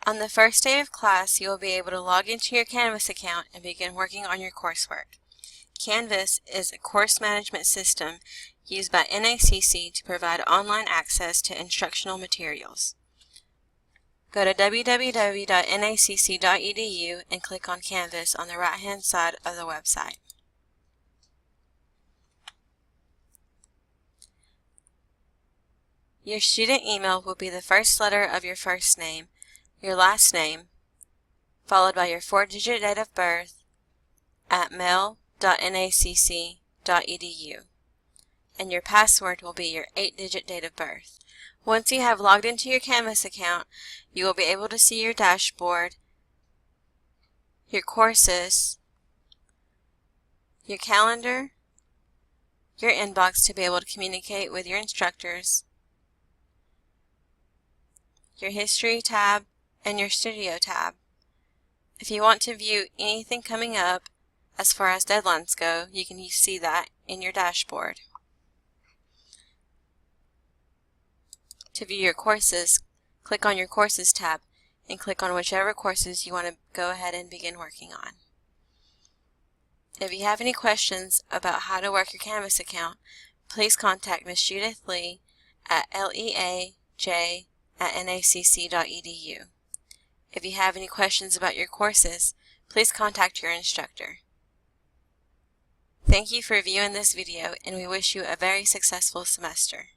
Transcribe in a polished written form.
On the first day of class, you will be able to log into your Canvas account and begin working on your coursework. Canvas is a course management system used by NACC to provide online access to instructional materials. Go to www.nacc.edu and click on Canvas on the right-hand side of the website. Your student email will be the first letter of your first name, your last name, followed by your 4-digit date of birth at mail.nacc.edu, and your password will be your 8-digit date of birth. Once you have logged into your Canvas account, you will be able to see your dashboard, your courses, your calendar, your inbox to be able to communicate with your instructors, your history tab, and your studio tab. If you want to view anything coming up as far as deadlines go, you can see that in your dashboard. To view your courses, click on your Courses tab and click on whichever courses you want to go ahead and begin working on. If you have any questions about how to work your Canvas account, please contact Ms. Judith Lee at leaj@nacc.edu. If you have any questions about your courses, please contact your instructor. Thank you for viewing this video, and we wish you a very successful semester.